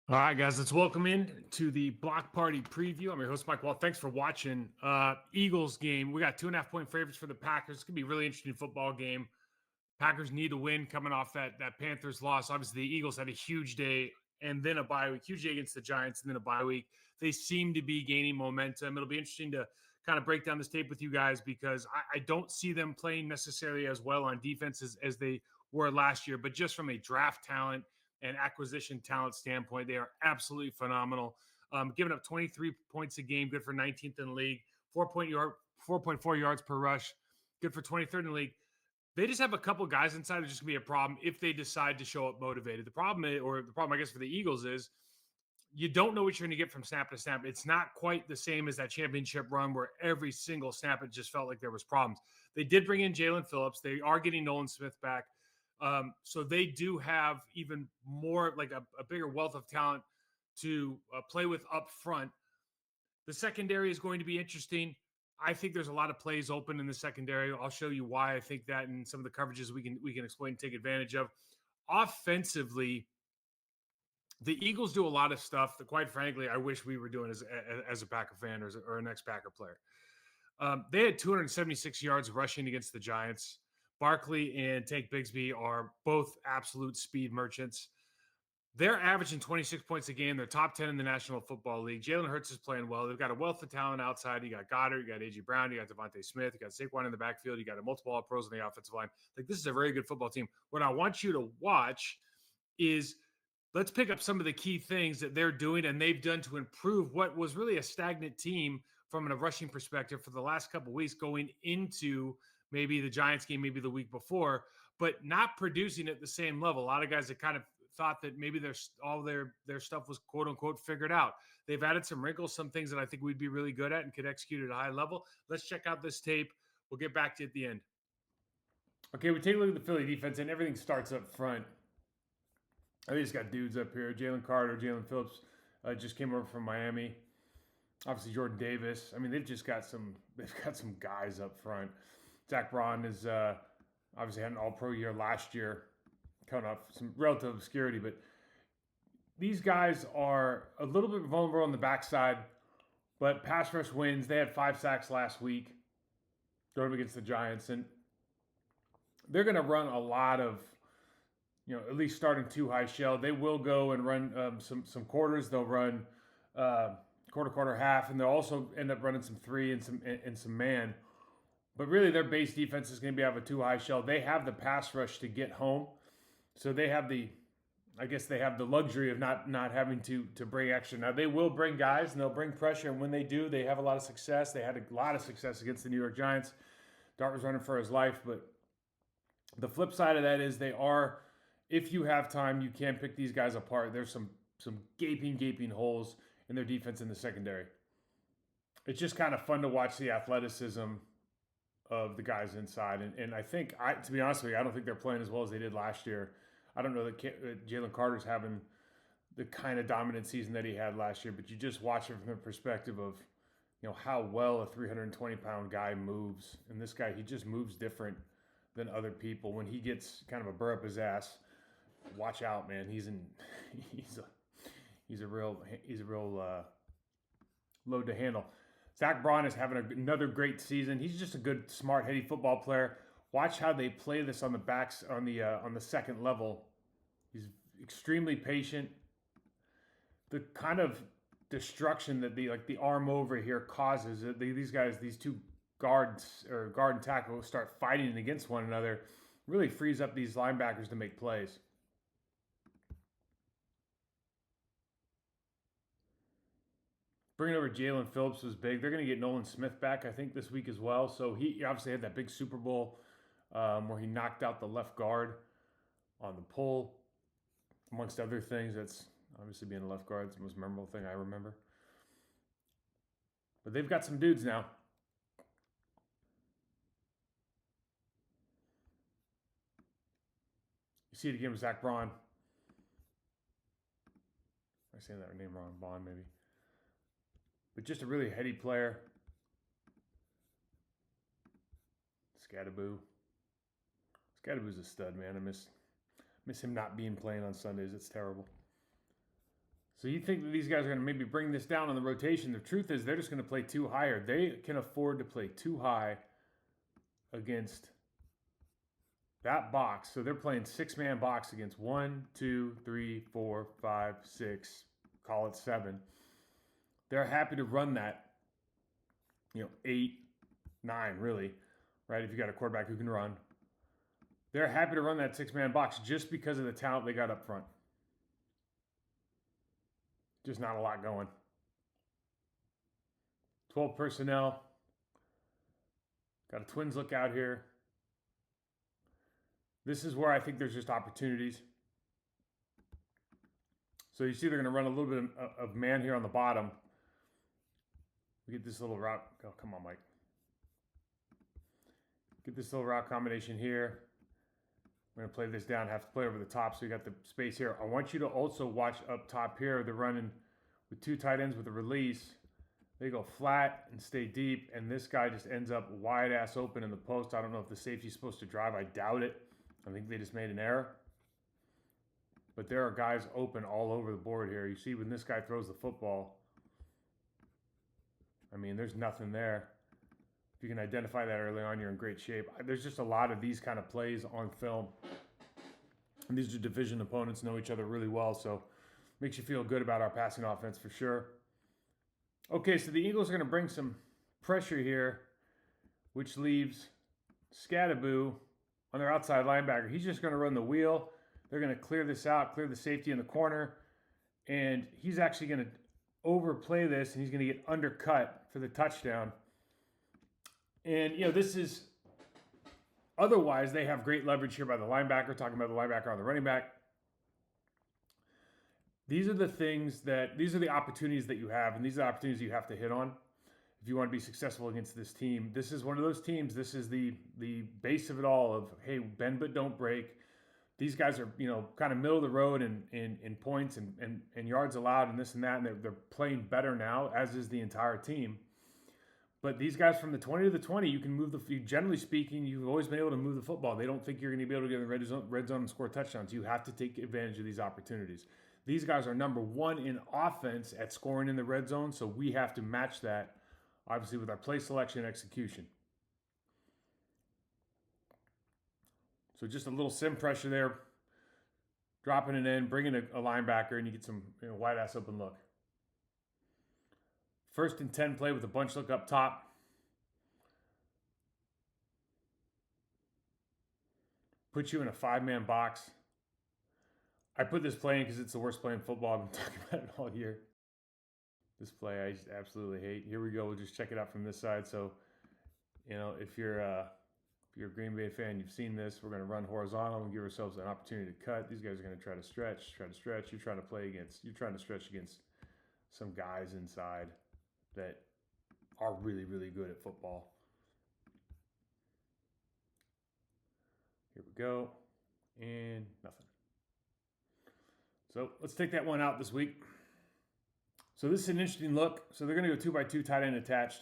All right, guys, let's welcome in to the Block Party preview. I'm your host, Mike Wahle. Thanks for watching. Eagles game. We got 2.5 point favorites for the Packers. It's gonna be a really interesting football game. Packers need to win coming off that Panthers loss. Obviously, the Eagles had a huge day and then a bye week, huge day against the Giants, and then a bye week. They seem to be gaining momentum. It'll be interesting to kind of break down this tape with you guys because I don't see them playing necessarily as well on defense as they were last year, but just from a draft talent and acquisition talent standpoint, they are absolutely phenomenal. Giving up 23 points a game, good for 19th in the league. 4.4 yards per rush, good for 23rd in the league. They just have a couple guys inside that's just gonna be a problem if they decide to show up motivated. The problem, I guess, for the Eagles is you don't know what you're going to get from snap to snap. It's not quite the same as that championship run where every single snap it just felt like there was problems. They did bring in Jalen Phillips. They are getting Nolan Smith back. So they do have even more, like a bigger wealth of talent to play with up front. The secondary is going to be interesting. I think there's a lot of plays open in the secondary. I'll show you why I think that, and some of the coverages we can explain and take advantage of. Offensively, the Eagles do a lot of stuff that, quite frankly, I wish we were doing as a Packer fan or an ex-Packer player. They had 276 yards rushing against the Giants. Barkley and Tank Bigsby are both absolute speed merchants. They're averaging 26 points a game. They're top 10 in the National Football League. Jalen Hurts is playing well. They've got a wealth of talent outside. You got Goddard, you got A.J. Brown, you got Devontae Smith, you got Saquon in the backfield, you got a multiple All-Pros on the offensive line. Like, this is a very good football team. What I want you to watch is let's pick up some of the key things that they're doing and they've done to improve what was really a stagnant team from a rushing perspective for the last couple of weeks going into maybe the Giants game, maybe the week before, but not producing at the same level. A lot of guys that kind of thought that maybe all their stuff was quote unquote figured out. They've added some wrinkles, some things that I think we'd be really good at and could execute at a high level. Let's check out this tape. We'll get back to you at the end. Okay, we take a look at the Philly defense, and everything starts up front. They just got dudes up here. Jalen Carter, Jalen Phillips just came over from Miami. Obviously, Jordan Davis. I mean, they've got some guys up front. Zach Braun is obviously had an All-Pro year last year, coming off some relative obscurity, but these guys are a little bit vulnerable on the backside, but pass rush wins. They had 5 sacks last week going against the Giants, and they're going to run a lot of, at least starting 2 high shell. They will go and run some quarters. They'll run quarter, half, and they'll also end up running some 3 and some man. But really, their base defense is going to be out of a 2 high shell. They have the pass rush to get home, so they have the luxury of not having to bring extra. Now they will bring guys and they'll bring pressure, and when they do, they have a lot of success. They had a lot of success against the New York Giants. Dart was running for his life, but the flip side of that is if you have time, you can pick these guys apart. There's some gaping holes in their defense in the secondary. It's just kind of fun to watch the athleticism of the guys inside. And I think, to be honest with you, I don't think they're playing as well as they did last year. I don't know that Jalen Carter's having the kind of dominant season that he had last year, but you just watch it from the perspective of, how well a 320-pound guy moves. And this guy, he just moves different than other people. When he gets kind of a burr up his ass, watch out, man. He's a real load to handle. Zach Braun is having another great season. He's just a good, smart, heady football player. Watch how they play this on the backs on the second level. He's extremely patient. The kind of destruction that the arm over here causes, these two guards or guard and tackle start fighting against one another, really frees up these linebackers to make plays. Bringing over Jalen Phillips was big. They're going to get Nolan Smith back, I think, this week as well. So he obviously had that big Super Bowl where he knocked out the left guard on the pull, amongst other things. That's obviously being a left guard. It's the most memorable thing I remember. But they've got some dudes now. You see it again with Zach Braun. Am I saying that name wrong? Bond, maybe. But just a really heady player. Scadaboo. Scadaboo's a stud, man. I miss him not being playing on Sundays. It's terrible. So you think that these guys are going to maybe bring this down on the rotation. The truth is they're just going to play too higher. They can afford to play too high against that box. So they're playing 6-man box against 1, 2, 3, 4, 5, 6, call it 7. They're happy to run that, 8, 9, really, right? If you got a quarterback who can run. They're happy to run that 6-man box just because of the talent they got up front. Just not a lot going. 12 personnel. Got a Twins look out here. This is where I think there's just opportunities. So you see they're going to run a little bit of man here on the bottom. We get this little route. Oh, come on, Mike. Get this little route combination here. We're going to play this down, have to play over the top, so you got the space here. I want you to also watch up top here. They're running with 2 tight ends with a release. They go flat and stay deep, and this guy just ends up wide-ass open in the post. I don't know if the safety's supposed to drive. I doubt it. I think they just made an error. But there are guys open all over the board here. You see when this guy throws the football, I mean, there's nothing there. If you can identify that early on, you're in great shape. There's just a lot of these kind of plays on film. And these are division opponents, know each other really well, so makes you feel good about our passing offense for sure. Okay, so the Eagles are going to bring some pressure here, which leaves Scadaboo on their outside linebacker. He's just going to run the wheel. They're going to clear this out, clear the safety in the corner, and he's actually going to overplay this, and he's going to get undercut for the touchdown. And, this is, otherwise they have great leverage here by the linebacker, talking about the linebacker on the running back. These are the opportunities that you have, and these are the opportunities you have to hit on if you want to be successful against this team. This is one of those teams. This is the base of it all of, hey, bend but don't break. These guys are, kind of middle of the road in points and yards allowed and this and that, and they're playing better now, as is the entire team. But these guys from the 20 to the 20, you can move generally speaking, you've always been able to move the football. They don't think you're going to be able to get in the red zone and score touchdowns. You have to take advantage of these opportunities. These guys are number 1 in offense at scoring in the red zone, so we have to match that, obviously, with our play selection and execution. So just a little sim pressure there, dropping it in, bringing a linebacker, and you get some wide-ass open look. 1st and 10 play with a bunch look up top. Put you in a 5-man box. I put this play in because it's the worst play in football. I've been talking about it all year. This play I just absolutely hate. Here we go. We'll just check it out from this side. So, if you're a Green Bay fan, you've seen this. We're going to run horizontal and give ourselves an opportunity to cut. These guys are going to try to stretch. You're trying to stretch against some guys inside that are really, really good at football. Here we go. And nothing. So let's take that one out this week. So this is an interesting look. So they're going to go 2x2 tight end attached.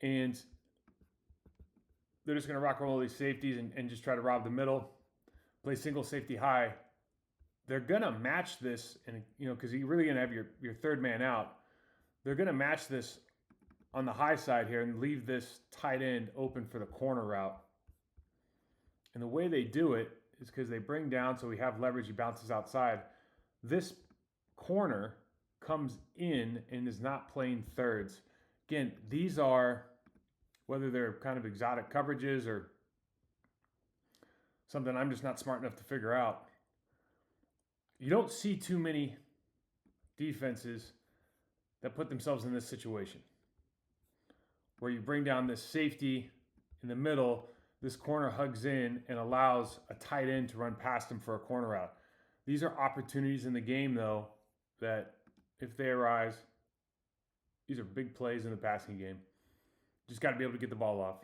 And they're just going to rock roll these safeties and just try to rob the middle. Play single safety high. They're going to match this, and because you're really going to have your 3rd man out. They're going to match this on the high side here and leave this tight end open for the corner route. And the way they do it is because they bring down, so we have leverage, he bounces outside. This corner comes in and is not playing thirds. Again, these are, whether they're kind of exotic coverages or something I'm just not smart enough to figure out. You don't see too many defenses that put themselves in this situation where you bring down this safety in the middle, this corner hugs in and allows a tight end to run past him for a corner route. These are opportunities in the game, though, that if they arise, these are big plays in the passing game. Just got to be able to get the ball off.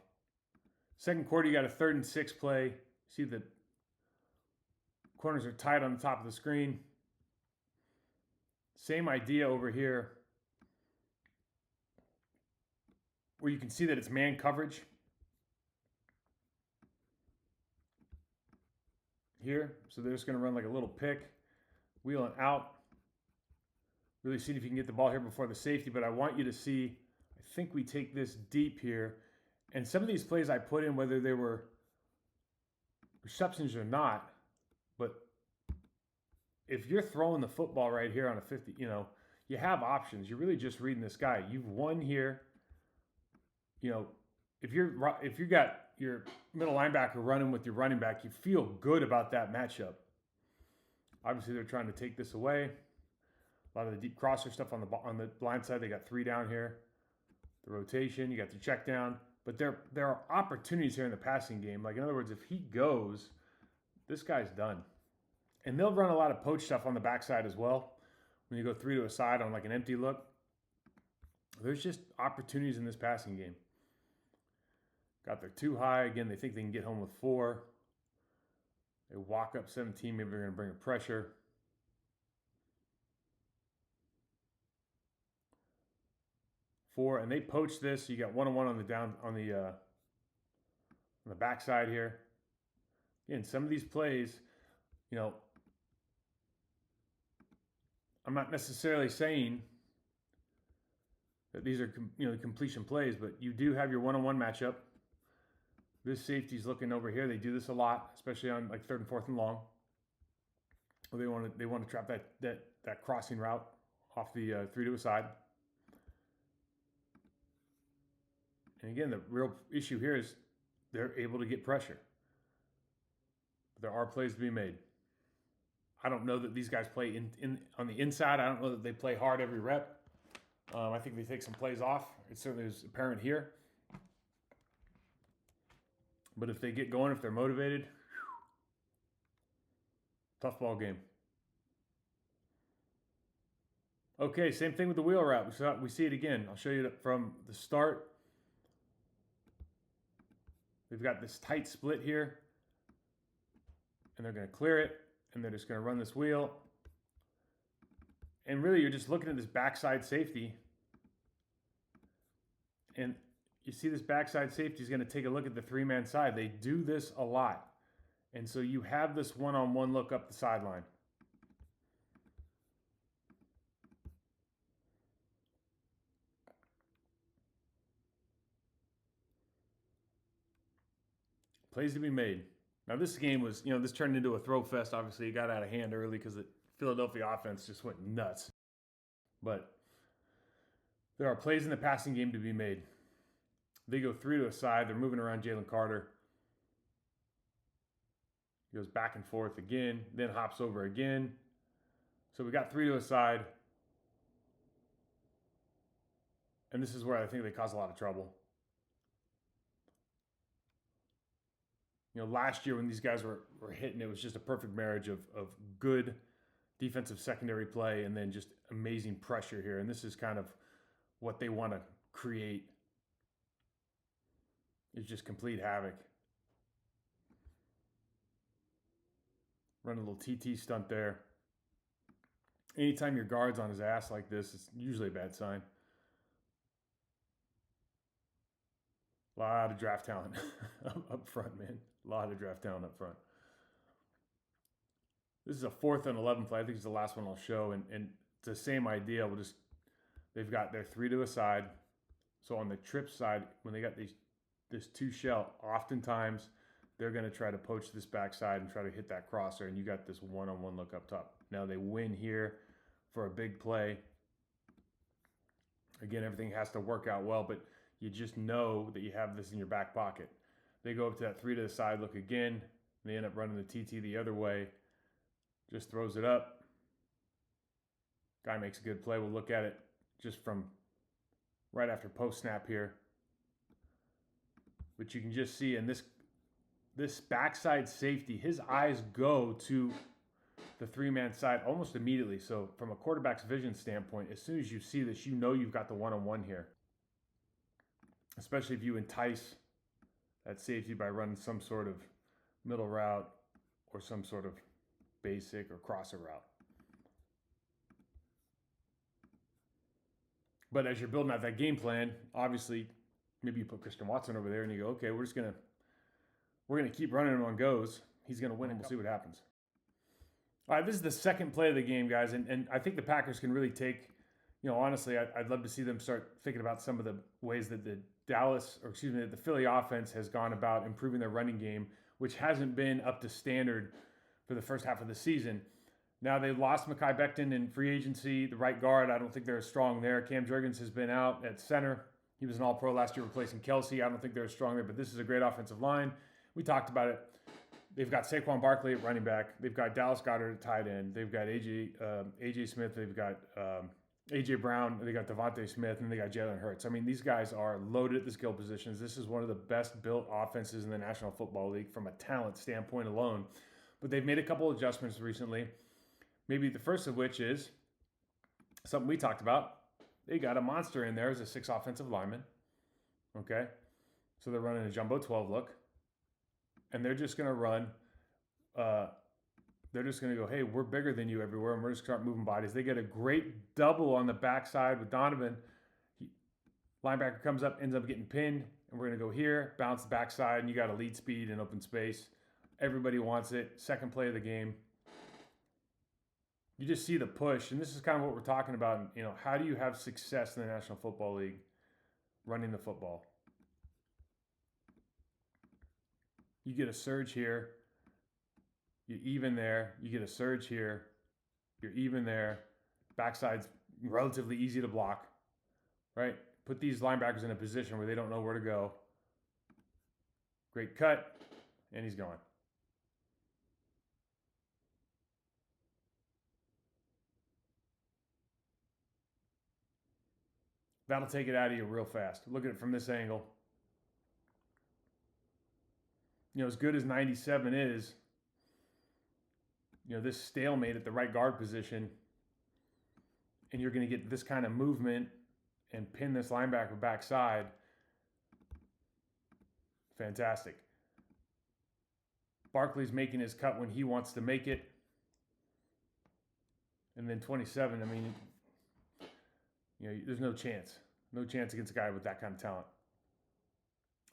2nd quarter, you got a 3rd and 6 play. See the corners are tight on the top of the screen. Same idea over here, where you can see that it's man coverage. Here, so they're just going to run like a little pick, wheeling out. Really see if you can get the ball here before the safety, but I want you to see, I think we take this deep here. And some of these plays I put in, whether they were receptions or not, but if you're throwing the football right here on a 50, you have options. You're really just reading this guy. You've won here. If you got your middle linebacker running with your running back, you feel good about that matchup. Obviously, they're trying to take this away. A lot of the deep crosser stuff on the blind side. They got 3 down here. The rotation, you got the check down. But there are opportunities here in the passing game. Like, in other words, if he goes, this guy's done. And they'll run a lot of poach stuff on the backside as well. When you go 3 to a side on like an empty look, there's just opportunities in this passing game. Got their 2 high. Again, they think they can get home with 4. They walk up 17. Maybe they're going to bring a pressure. Four, and they poach this. So you got 1-on-1 on the backside here. Again, some of these plays, I'm not necessarily saying that these are completion plays, but you do have your 1-on-1 matchup. This safety's looking over here. They do this a lot, especially on like 3rd and 4th and long. They want to trap that crossing route off the 3 to a side. And again, the real issue here is they're able to get pressure. There are plays to be made. I don't know that these guys play on the inside. I don't know that they play hard every rep. I think they take some plays off. It certainly is apparent here. But if they get going, if they're motivated, tough ball game. Okay, same thing with the wheel route. We see it again. I'll show you from the start. They've got this tight split here, and they're going to clear it, and they're just going to run this wheel. And really, you're just looking at this backside safety, and you see this backside safety is going to take a look at the 3-man side. They do this a lot, and so you have this 1-on-1 look up the sideline. Plays to be made. Now this game was, this turned into a throw fest. Obviously, it got out of hand early because the Philadelphia offense just went nuts. But there are plays in the passing game to be made. They go 3 to a side. They're moving around Jalen Carter. He goes back and forth again, then hops over again. So we got 3 to a side. And this is where I think they cause a lot of trouble. Last year when these guys were hitting, it was just a perfect marriage of good defensive secondary play and then just amazing pressure here. And this is kind of what they want to create, is just complete havoc. Run a little TT stunt there. Anytime your guard's on his ass like this, it's usually a bad sign. A lot of draft talent up front, man. A lot of draft talent up front. This is a 4th and 11 play. I think it's the last one I'll show. And it's the same idea. They've got their 3 to a side. So on the trip side, when they got this 2 shell, oftentimes they're going to try to poach this backside and try to hit that crosser. And you got this 1-on-1 look up top. Now they win here for a big play. Again, everything has to work out well, but you just know that you have this in your back pocket. They go up to that 3 to the side look again. They end up running the TT the other way. Just throws it up. Guy makes a good play. We'll look at it just from right after post snap here. But you can just see in this backside safety, his eyes go to the 3-man side almost immediately. So from a quarterback's vision standpoint, as soon as you see this, you've got the 1-on-1 here. Especially if you entice that safety by running some sort of middle route or some sort of basic or crosser route. But as you're building out that game plan, obviously, maybe you put Christian Watson over there and you go, okay, we're gonna keep running him on goes. He's gonna win and we'll see what happens. All right, this is the second play of the game, guys, and I think the Packers can really take Honestly, I'd love to see them start thinking about some of the ways that the the Philly offense has gone about improving their running game, which hasn't been up to standard for the first half of the season. Now they lost Mekhi Becton in free agency, the right guard. I don't think they're as strong there. Cam Jurgens has been out at center. He was an All-Pro last year replacing Kelsey. I don't think they're as strong there, but this is a great offensive line. We talked about it. They've got Saquon Barkley at running back. They've got Dallas Goedert at tight end. They've got AJ Smith. They've got AJ Brown. They got Devontae Smith, and they got Jalen Hurts. I mean, these guys are loaded at the skill positions. This is one of the best built offenses in the National Football League from a talent standpoint alone. But they've made a couple adjustments recently. Maybe the first of which is something we talked about. They got a monster in there as a 6 offensive lineman. Okay, so they're running a jumbo 12 look. And they're just going to run, they're just going to go, hey, we're bigger than you everywhere, and we're just going to start moving bodies. They get a great double on the backside with Donovan. Linebacker comes up, ends up getting pinned, and we're going to go here, bounce the backside, and you got a lead speed and open space. Everybody wants it. Second play of the game. You just see the push, and this is kind of what we're talking about. How do you have success in the National Football League running the football? You get a surge here, you're even there. You get a surge here, you're even there. Backside's relatively easy to block, right? Put these linebackers in a position where they don't know where to go. Great cut, and he's going. That'll take it out of you real fast. Look at it from this angle. As good as 97 is, this stalemate at the right guard position, and you're going to get this kind of movement and pin this linebacker backside. Fantastic. Barkley's making his cut when he wants to make it. And then 27, I mean, there's no chance. No chance against a guy with that kind of talent.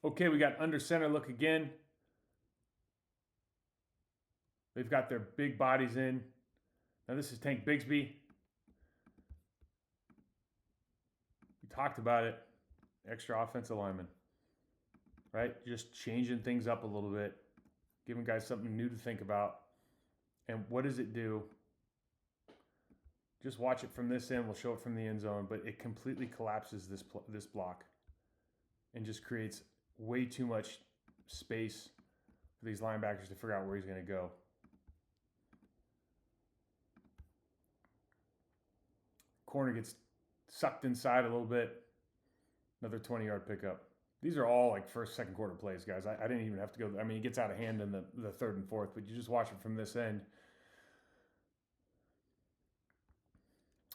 Okay, we got under center look again. They've got their big bodies in. Now this is Tank Bigsby. We talked about it. Extra offensive lineman. Right? Just changing things up a little bit. Giving guys something new to think about. And what does it do? Just watch it from this end. We'll show it from the end zone. But it completely collapses this block. And just creates way too much space for these linebackers to figure out where he's going to go. Corner gets sucked inside a little bit. Another 20-yard pickup. These are all like first, second quarter plays, guys. I didn't even have to go. I mean, it gets out of hand in the third and fourth, but you just watch it from this end.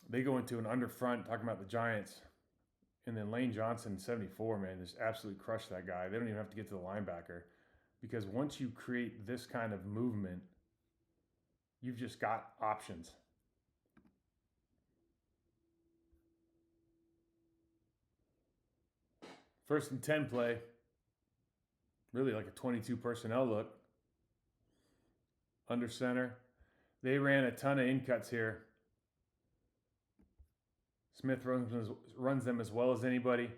They go into an under front, talking about the Giants. And then Lane Johnson, 74, man, just absolutely crushed that guy. They don't even have to get to the linebacker. Because once you create this kind of movement, you've just got options. First and 10 play, really like a 22 personnel look. Under center. They ran a ton of in cuts here. Smith runs them as well as anybody.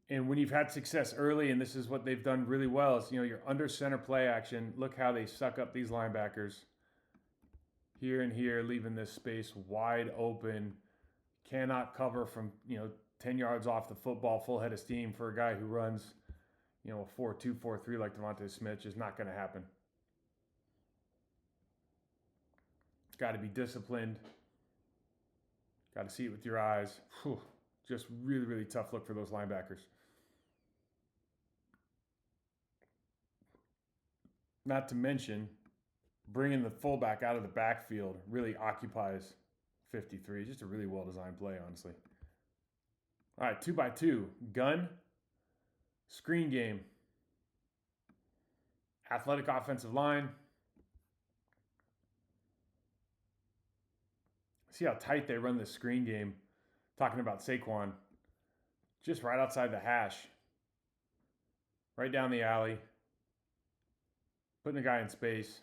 And when you've had success early, and this is what they've done really well, is your under center play action. Look how they suck up these linebackers. Here and here, leaving this space wide open. Cannot cover from 10 yards off the football, full head of steam for a guy who runs, a 4.2, 4.3 like Devontae Smith. Just not going to happen. Got to be disciplined. Got to see it with your eyes. Whew. Just really, really tough look for those linebackers. Not to mention, bringing the fullback out of the backfield really occupies 53. Just a really well-designed play, honestly. All right, 2x2. Gun. Screen game. Athletic offensive line. See how tight they run this screen game. Talking about Saquon. Just right outside the hash. Right down the alley. Putting a guy in space.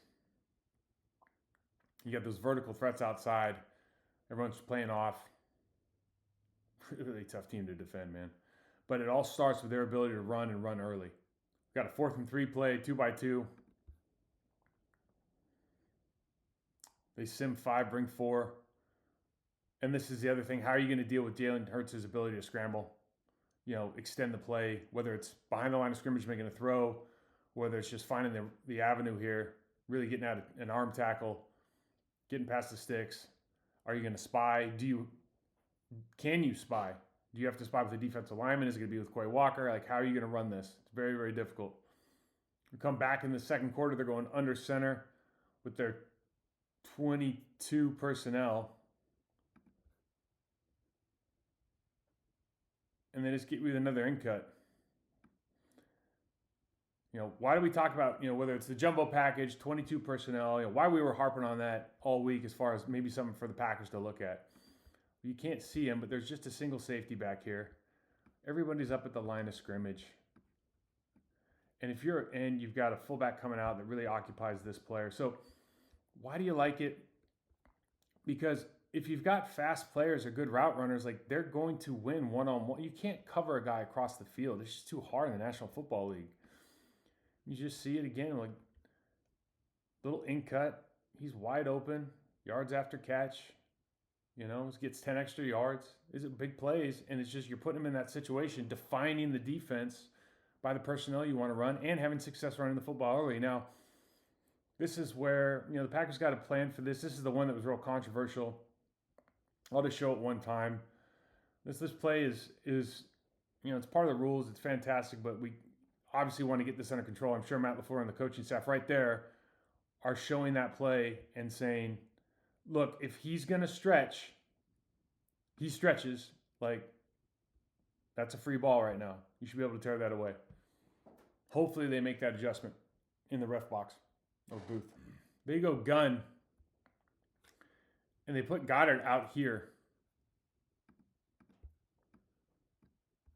You got those vertical threats outside. Everyone's playing off. really tough team to defend, man. But it all starts with their ability to run and run early. Got a 4th and 3 play, 2x2. They sim 5, bring 4. And this is the other thing. How are you going to deal with Jalen Hurts' ability to scramble? Extend the play, whether it's behind the line of scrimmage making a throw, whether it's just finding the avenue here, really getting out an arm tackle, getting past the sticks. Are you going to spy? Can you spy? Do you have to spy with the defensive lineman? Is it going to be with Quay Walker? Like, how are you going to run this? It's very, very difficult. We come back in the second quarter. They're going under center with their 22 personnel. And then just get with another in cut. Why do we talk about, whether it's the jumbo package, 22 personnel, why we were harping on that all week as far as maybe something for the Packers to look at. You can't see him, but there's just a single safety back here. Everybody's up at the line of scrimmage. And you've got a fullback coming out that really occupies this player. So why do you like it? Because if you've got fast players or good route runners, like, they're going to win one-on-one. You can't cover a guy across the field. It's just too hard in the National Football League. You just see it again, like, little in cut. He's wide open, yards after catch. Gets 10 extra yards. Is it big plays? And it's just, you're putting him in that situation, defining the defense by the personnel you want to run and having success running the football early. Now, this is where, the Packers got a plan for this. This is the one that was real controversial. I'll just show it one time. This play is it's part of the rules. It's fantastic, but we obviously want to get this under control. I'm sure Matt LaFleur and the coaching staff right there are showing that play and saying, look, if he's going to stretch, he stretches. Like, that's a free ball right now. You should be able to tear that away. Hopefully they make that adjustment in the ref box or booth. They go gun, and they put Goddard out here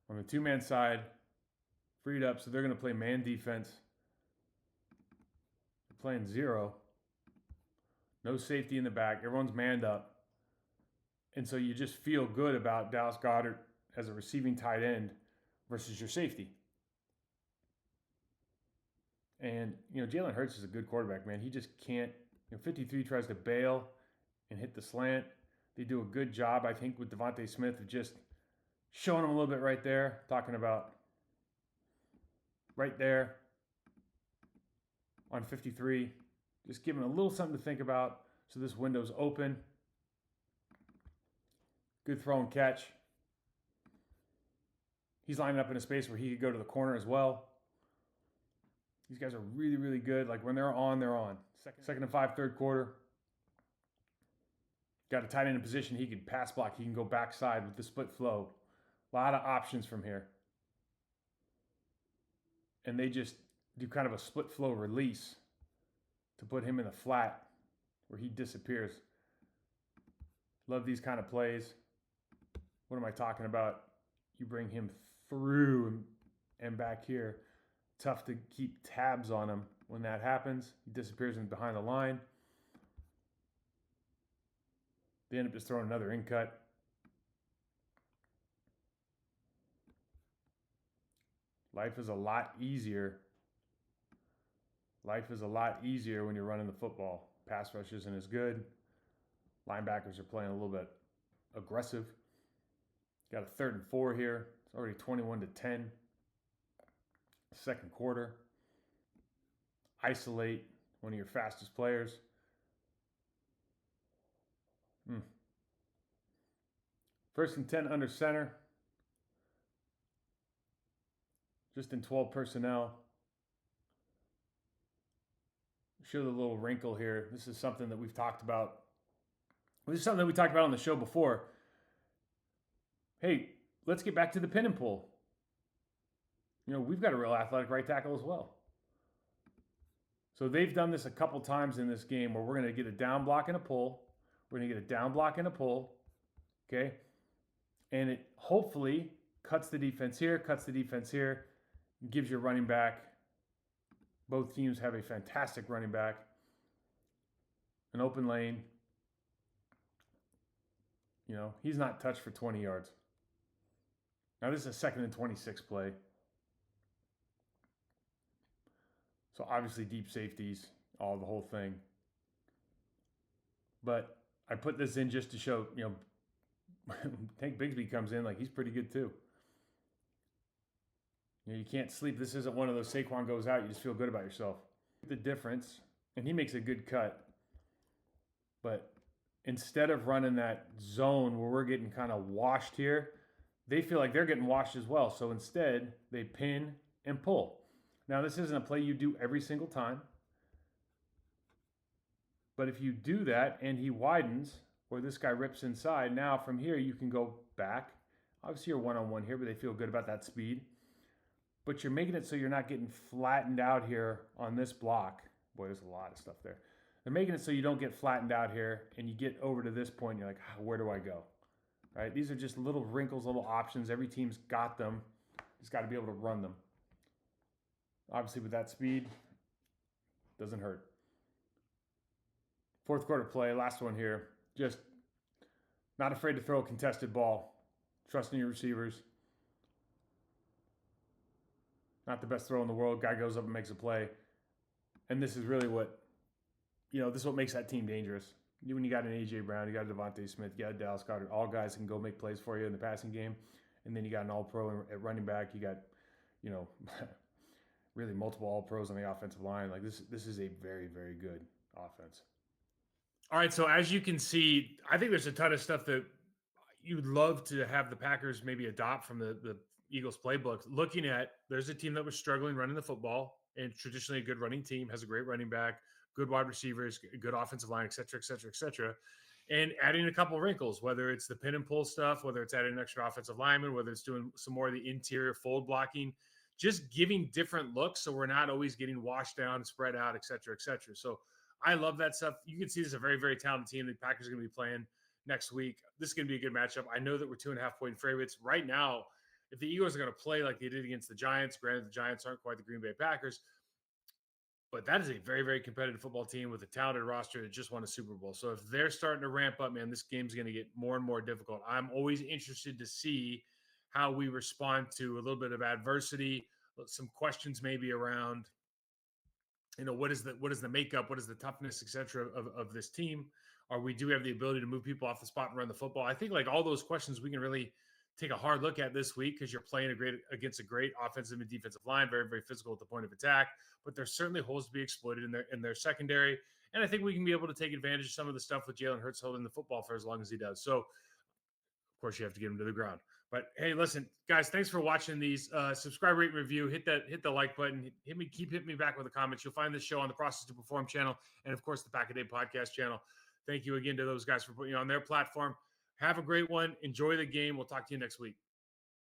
on the two-man side, freed up, so they're going to play man defense. They're playing zero. No safety in the back. Everyone's manned up. And so you just feel good about Dallas Goedert as a receiving tight end versus your safety. And, Jalen Hurts is a good quarterback, man. He just can't. 53 tries to bail and hit the slant. They do a good job, I think, with Devontae Smith of just showing him a little bit right there, talking about right there on 53. Just giving a little something to think about. So this window's open. Good throw and catch. He's lining up in a space where he could go to the corner as well. These guys are really, really good. Like, when they're on, they're on. Second and 5, third quarter. Got a tight end in position. He can pass block. He can go backside with the split flow. A lot of options from here. And they just do kind of a split flow release to put him in the flat where he disappears. Love these kind of plays. What am I talking about? You bring him through and back here. Tough to keep tabs on him when that happens. He disappears in behind the line. They end up just throwing another in cut. Life is a lot easier. Life is a lot easier when you're running the football. Pass rush isn't as good. Linebackers are playing a little bit aggressive. Got a 3rd and 4 here. It's already 21-10. Second quarter. Isolate one of your fastest players. First and 10 under center. Just in 12 personnel. Show the little wrinkle here. This is something that we've talked about. This is something that we talked about on the show before. Hey, let's get back to the pin and pull. We've got a real athletic right tackle as well. So they've done this a couple times in this game where we're going to get a down block and a pull. We're going to get a down block and a pull. Okay? And it hopefully cuts the defense here, gives you a running back. Both teams have a fantastic running back. An open lane. He's not touched for 20 yards. Now this is a 2nd and 26 play. So obviously deep safeties, the whole thing. But I put this in just to show, Tank Bigsby comes in like he's pretty good too. You can't sleep. This isn't one of those Saquon goes out, you just feel good about yourself. The difference, and he makes a good cut. But instead of running that zone where we're getting kind of washed here, they feel like they're getting washed as well. So instead, they pin and pull. Now, this isn't a play you do every single time. But if you do that and he widens, or this guy rips inside, now from here you can go back. Obviously, you're one-on-one here, but they feel good about that speed. But you're making it so you're not getting flattened out here on this block. Boy, there's a lot of stuff there. They're making it so you don't get flattened out here and you get over to this point and you're like, where do I go? Right? These are just little wrinkles, little options. Every team's got them. Just got to be able to run them. Obviously, with that speed, doesn't hurt. Fourth quarter play, last one here. Just not afraid to throw a contested ball. Trusting your receivers. Not the best throw in the world. Guy goes up and makes a play. And this is really what, this is what makes that team dangerous. When you got an A.J. Brown, you got a Devontae Smith, you got a Dallas Goedert, all guys can go make plays for you in the passing game. And then you got an all-pro at running back. You got, really multiple all-pros on the offensive line. Like this is a very, very good offense. All right, so as you can see, I think there's a ton of stuff that you'd love to have the Packers maybe adopt from the Eagles playbook. Looking at, there's a team that was struggling running the football, and traditionally a good running team, has a great running back, good wide receivers, good offensive line, et cetera, et cetera, et cetera. And adding a couple wrinkles, whether it's the pin and pull stuff, whether it's adding an extra offensive lineman, whether it's doing some more of the interior fold blocking, just giving different looks so we're not always getting washed down, spread out, et cetera, et cetera. So I love that stuff. You can see this is a very, very talented team. The Packers are going to be playing next week. This is going to be a good matchup. I know that we're 2.5-point favorites. Right now, if the Eagles are going to play like they did against the Giants, granted the Giants aren't quite the Green Bay Packers, but that is a very, very competitive football team with a talented roster that just won a Super Bowl. So if they're starting to ramp up, man, this game's going to get more and more difficult. I'm always interested to see how we respond to a little bit of adversity, some questions maybe around, what is the makeup, what is the toughness, et cetera, of this team? Or do we have the ability to move people off the spot and run the football? I think like all those questions we can really take a hard look at this week because you're playing against a great offensive and defensive line, very, very physical at the point of attack. But there's certainly holes to be exploited in their secondary. And I think we can be able to take advantage of some of the stuff with Jalen Hurts holding the football for as long as he does. So, of course, you have to get him to the ground. But hey, listen, guys, thanks for watching these. Subscribe, rate, and review. Hit the like button. Keep hitting me back with the comments. You'll find this show on the Process to Perform channel and, of course, the Pack a Day podcast channel. Thank you again to those guys for putting you on their platform. Have a great one. Enjoy the game. We'll talk to you next week.